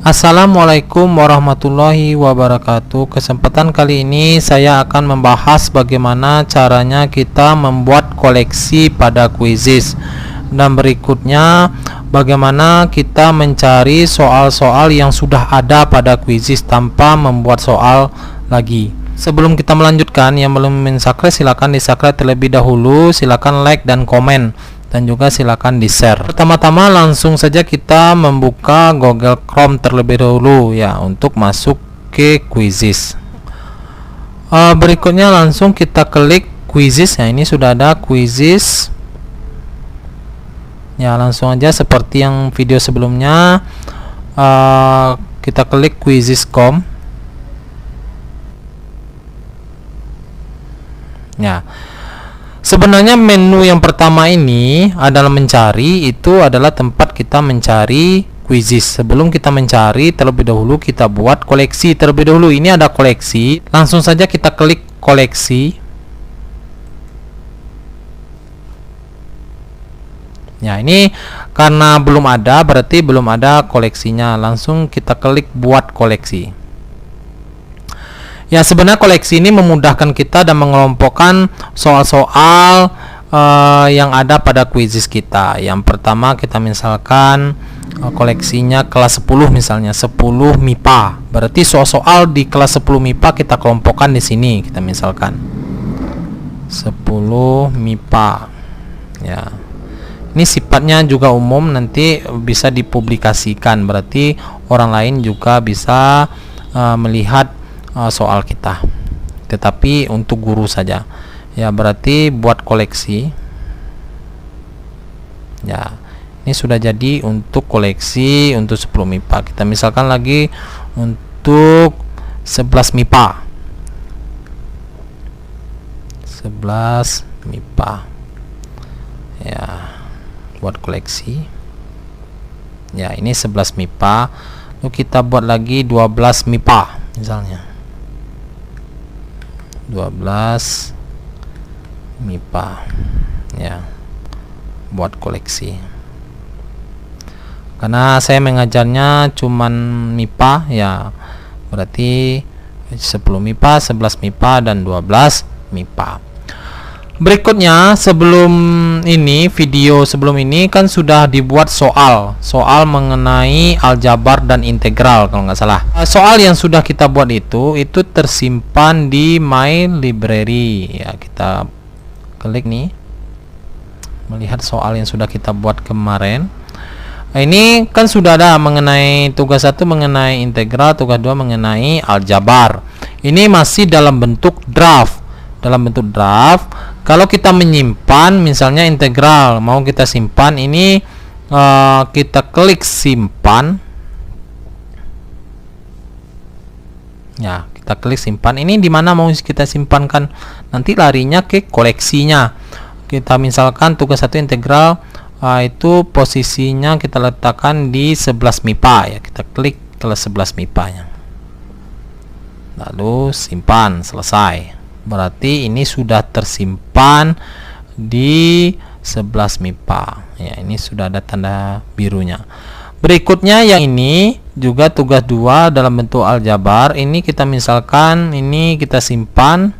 Assalamualaikum warahmatullahi wabarakatuh. Kesempatan kali ini saya akan membahas bagaimana caranya kita membuat koleksi pada Quizizz, dan berikutnya bagaimana kita mencari soal-soal yang sudah ada pada Quizizz tanpa membuat soal lagi. Sebelum kita melanjutkan, yang belum subscribe silakan di-subscribe terlebih dahulu, silakan like dan komen, dan juga silakan di-share. Pertama-tama langsung saja kita membuka Google Chrome terlebih dahulu ya untuk masuk ke Quizizz. Berikutnya langsung kita klik Quizizz. Ya, ini sudah ada Quizizz. Ya, langsung aja seperti yang video sebelumnya. Kita klik Quizizz.com. Ya. Sebenarnya menu yang pertama ini adalah mencari, itu adalah tempat kita mencari Quizizz. Sebelum kita mencari, terlebih dahulu kita buat koleksi terlebih dahulu. Ini ada koleksi, langsung saja kita klik koleksi. Ya, ini karena belum ada, berarti belum ada koleksinya. Langsung kita klik buat koleksi. Ya, sebenarnya koleksi ini memudahkan kita dan mengelompokkan soal-soal yang ada pada Quizizz kita. Yang pertama kita misalkan koleksinya kelas 10, misalnya 10 MIPA. Berarti soal-soal di kelas 10 MIPA kita kelompokkan di sini. Kita misalkan 10 MIPA. Ya. Ini sifatnya juga umum, nanti bisa dipublikasikan. Berarti orang lain juga bisa melihat soal kita, tetapi untuk guru saja. Ya, berarti buat koleksi. Ya, ini sudah jadi untuk koleksi untuk 10 MIPA. Kita misalkan lagi untuk 11 MIPA. 11 MIPA. Ya, buat koleksi. Ya, ini 11 MIPA. Lalu kita buat lagi 12 MIPA misalnya. 12 MIPA. Ya, buat koleksi. Karena saya mengajarnya cuman MIPA, ya berarti 10 MIPA, 11 MIPA, dan 12 MIPA. Berikutnya, sebelum ini, video sebelum ini kan sudah dibuat soal mengenai aljabar dan integral kalau nggak salah. Soal yang sudah kita buat itu tersimpan di My Library. Ya, kita klik nih, melihat soal yang sudah kita buat kemarin. Ini kan sudah ada mengenai tugas 1 mengenai integral, tugas 2 mengenai aljabar. Ini masih dalam bentuk draft. Kalau kita menyimpan, misalnya integral mau kita simpan, ini kita klik simpan. Ya, kita klik simpan. Ini di mana mau kita simpankan? Nanti larinya ke koleksinya. Kita misalkan tugas 1 integral, itu posisinya kita letakkan di 11 MIPA. Ya, kita klik ke 11 MIPA-nya. Lalu simpan, selesai. Berarti ini sudah tersimpan di 11 MIPA. Ya, ini sudah ada tanda birunya. Berikutnya yang ini juga tugas 2 dalam bentuk aljabar. Ini kita misalkan ini kita simpan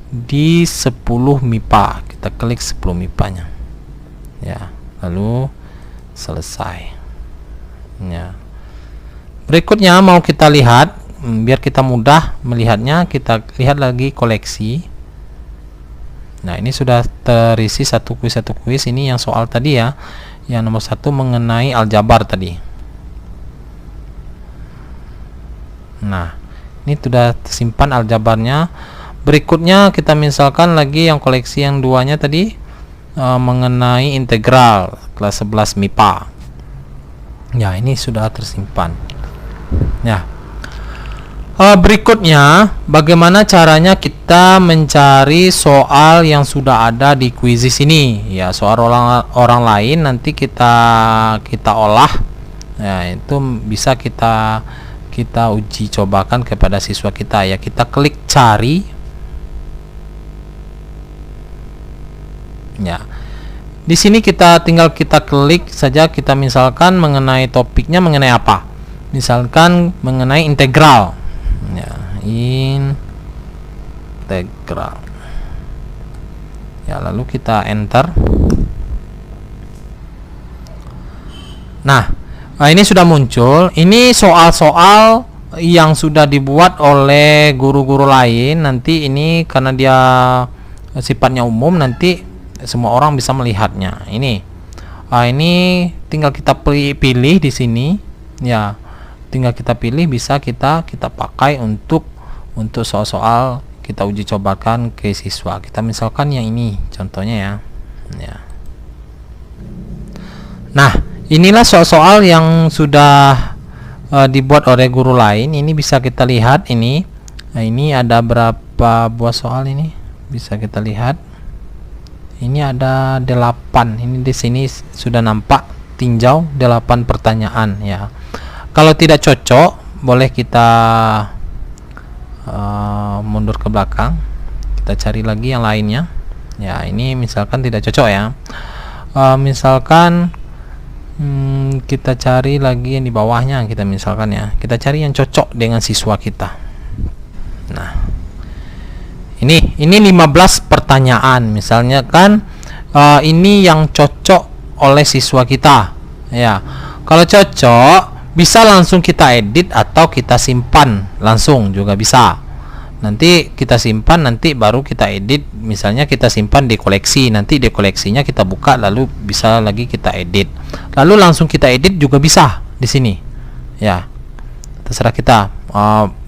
di 10 MIPA. Kita klik 10 MIPA-nya. Ya, lalu selesai. Ya. Berikutnya mau kita lihat, biar kita mudah melihatnya, kita lihat lagi koleksi. Nah, ini sudah terisi satu kuis. Ini yang soal tadi ya, yang nomor 1 mengenai aljabar tadi. Nah, ini sudah tersimpan aljabarnya. Berikutnya kita misalkan lagi yang koleksi yang 2-nya tadi, mengenai integral kelas 11 MIPA. Ya, ini sudah tersimpan. Ya. Berikutnya, bagaimana caranya kita mencari soal yang sudah ada di Quizizz ini? Ya, soal orang lain nanti kita olah. Ya, itu bisa kita uji cobakan kepada siswa kita. Ya, kita klik cari. Ya, di sini kita tinggal kita klik saja. Kita misalkan mengenai topiknya mengenai apa. misalkan mengenai integral ya, integral ya, lalu kita enter. Nah, ini sudah muncul. Ini soal-soal yang sudah dibuat oleh guru-guru lain. Nanti ini karena dia sifatnya umum, nanti semua orang bisa melihatnya. Ini tinggal kita pilih di sini ya. Tinggal kita pilih, bisa kita pakai untuk soal-soal kita uji cobakan ke siswa. Kita misalkan yang ini contohnya ya. Nah, inilah soal-soal yang sudah dibuat oleh guru lain. Ini bisa kita lihat ini. Nah, ini ada berapa buah soal ini? Bisa kita lihat. Ini ada 8. Ini di sini sudah nampak tinjau 8 pertanyaan ya. Kalau tidak cocok, boleh kita mundur ke belakang. Kita cari lagi yang lainnya. Ya, ini misalkan tidak cocok ya. Misalkan kita cari lagi yang di bawahnya, kita misalkan ya, kita cari yang cocok dengan siswa kita. Nah, ini 15 pertanyaan misalnya kan, ini yang cocok oleh siswa kita ya. Kalau cocok, bisa langsung kita edit atau kita simpan langsung juga bisa. Nanti kita simpan, nanti baru kita edit. Misalnya kita simpan di koleksi, nanti di koleksinya kita buka, lalu bisa lagi kita edit. Lalu langsung kita edit juga bisa di sini. Ya, terserah kita.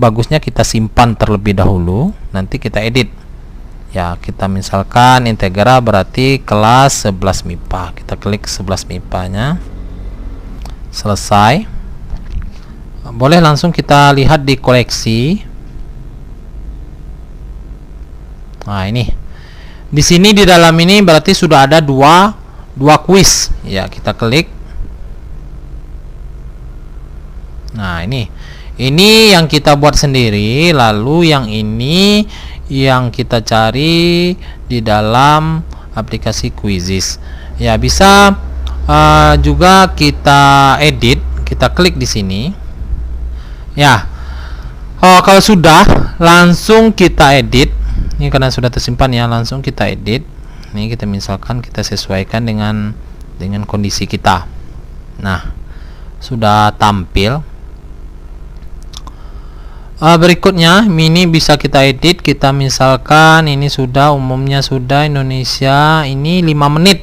Bagusnya kita simpan terlebih dahulu, nanti kita edit. Ya, kita misalkan integral berarti kelas 11 MIPA. Kita klik 11 MIPA-nya. Selesai. Boleh langsung kita lihat di koleksi. Nah, ini di sini di dalam ini berarti sudah ada dua kuis ya. Kita klik. Nah, ini yang kita buat sendiri. Lalu yang ini yang kita cari di dalam aplikasi Quizizz ya. Bisa juga kita edit. Kita klik di sini ya. Kalau sudah, langsung kita edit. Ini karena sudah tersimpan ya, langsung kita edit. Ini kita misalkan kita sesuaikan dengan kondisi kita. Nah, sudah tampil. Berikutnya ini bisa kita edit. Kita misalkan ini sudah, umumnya sudah Indonesia ini 5 menit.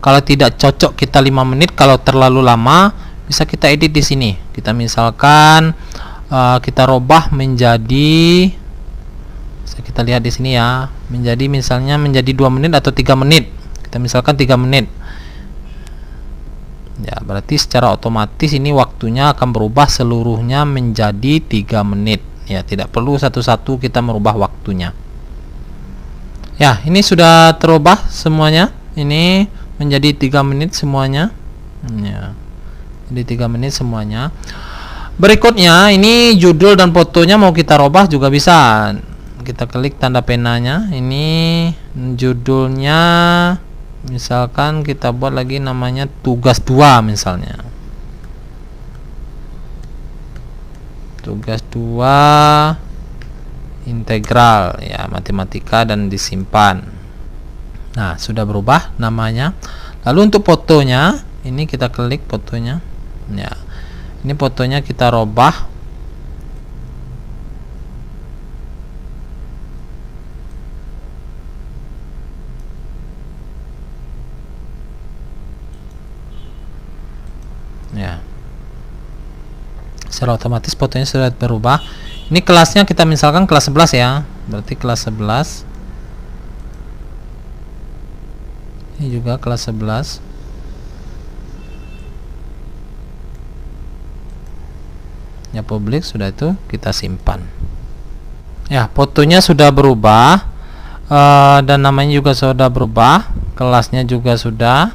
Kalau tidak cocok kita 5 menit. Kalau terlalu lama bisa kita edit di sini. Kita misalkan kita robah menjadi, kita lihat di sini ya, menjadi misalnya menjadi 2 menit atau 3 menit. Kita misalkan 3 menit. Ya, berarti secara otomatis ini waktunya akan berubah seluruhnya menjadi 3 menit. Ya, tidak perlu satu-satu kita merubah waktunya. Ya, ini sudah terubah semuanya. Ini menjadi 3 menit semuanya. Ya. Jadi 3 menit semuanya. Berikutnya ini judul dan fotonya mau kita robah juga bisa. Kita klik tanda penanya. Ini judulnya misalkan kita buat lagi namanya tugas 2 misalnya. Tugas 2 integral ya, matematika, dan disimpan. Nah, sudah berubah namanya. Lalu untuk fotonya, ini kita klik fotonya. Ya. Ini fotonya kita robah. Ya. Secara otomatis fotonya sudah berubah. Ini kelasnya kita misalkan kelas 11 ya. Berarti kelas 11. Ini juga kelas 11. Ya, publik sudah, itu kita simpan. Ya, fotonya sudah berubah, dan namanya juga sudah berubah, kelasnya juga sudah.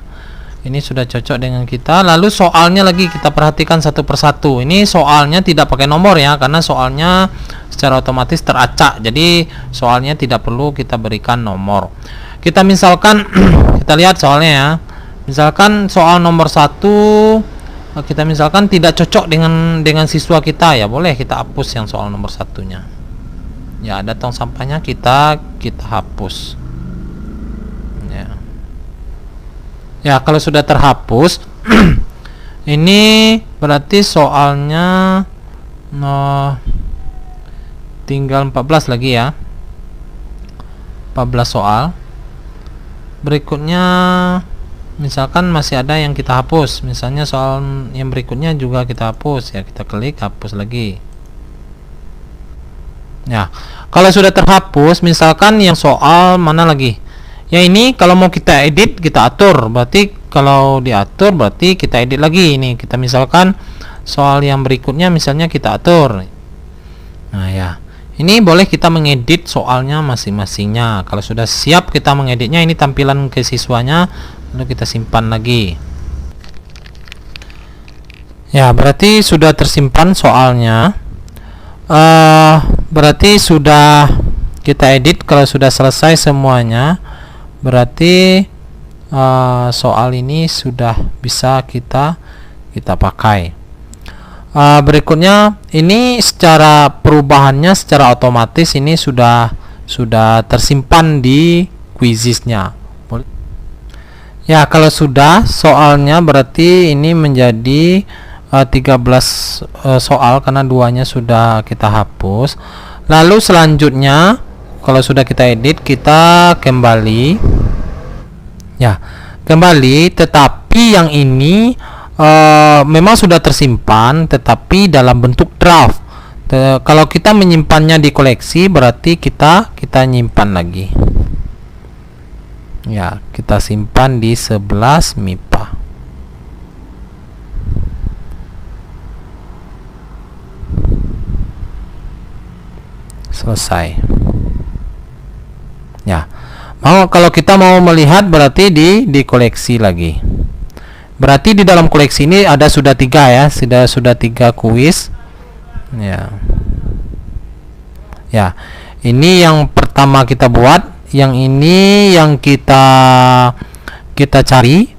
Ini sudah cocok dengan kita. Lalu soalnya lagi kita perhatikan satu persatu. Ini soalnya tidak pakai nomor ya, karena soalnya secara otomatis teracak. Jadi soalnya tidak perlu kita berikan nomor. Kita misalkan kita lihat soalnya ya. Misalkan soal nomor 1 kita misalkan tidak cocok dengan siswa kita, ya boleh kita hapus yang soal nomor satunya. Ya, ada tong sampahnya, kita hapus. Ya, kalau sudah terhapus ini berarti soalnya tinggal 14 lagi ya. 14 soal. Berikutnya misalkan masih ada yang kita hapus, misalnya soal yang berikutnya juga kita hapus, ya kita klik hapus lagi. Ya, kalau sudah terhapus, misalkan yang soal mana lagi? Ya, ini kalau mau kita edit, kita atur. Berarti kalau diatur berarti kita edit lagi. Ini kita misalkan soal yang berikutnya misalnya kita atur. Nah, ya. Ini boleh kita mengedit soalnya masing-masingnya. Kalau sudah siap kita mengeditnya, ini tampilan ke siswanya, lalu kita simpan lagi. Ya, berarti sudah tersimpan soalnya. Berarti sudah kita edit. Kalau sudah selesai semuanya, berarti soal ini sudah bisa kita pakai. Berikutnya ini secara perubahannya secara otomatis ini sudah tersimpan di quizisnya. Ya, kalau sudah soalnya berarti ini menjadi 13 soal karena duanya sudah kita hapus. Lalu selanjutnya kalau sudah kita edit, kita kembali. Ya, kembali, tetapi yang ini memang sudah tersimpan tetapi dalam bentuk draft. Kalau kita menyimpannya di koleksi berarti kita nyimpan lagi. Ya, kita simpan di 11 MIPA. Selesai. Ya, kalau kita mau melihat berarti di koleksi lagi. Berarti di dalam koleksi ini ada sudah 3 ya, sudah 3 kuis. Ya. Ya. Ini yang pertama kita buat, yang ini yang kita cari,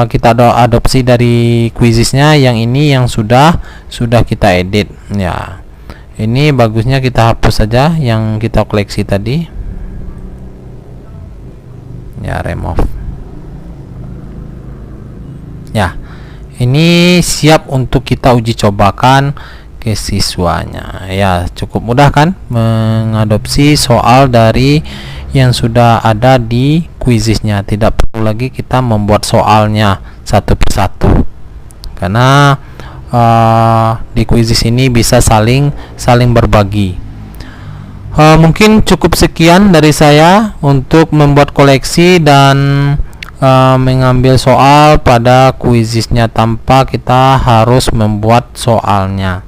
kita adopsi dari quizisnya, yang ini yang sudah kita edit. Ya. Ini bagusnya kita hapus saja yang kita koleksi tadi. Ya, remove. Ya, ini siap untuk kita uji cobakan ke siswanya. Ya, cukup mudah kan mengadopsi soal dari yang sudah ada di quizisnya. Tidak perlu lagi kita membuat soalnya satu persatu, karena di quizis ini bisa saling berbagi. Mungkin cukup sekian dari saya untuk membuat koleksi dan mengambil soal pada quizisnya tanpa kita harus membuat soalnya.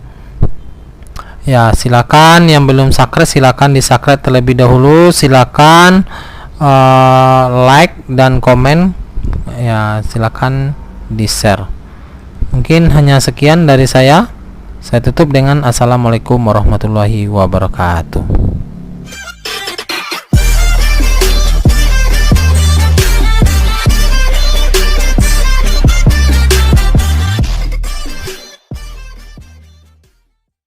Ya, silakan yang belum subscribe silakan di subscribe terlebih dahulu. Silakan like dan komen. Ya, silakan di share. Mungkin hanya sekian dari saya. Saya tutup dengan assalamualaikum warahmatullahi wabarakatuh.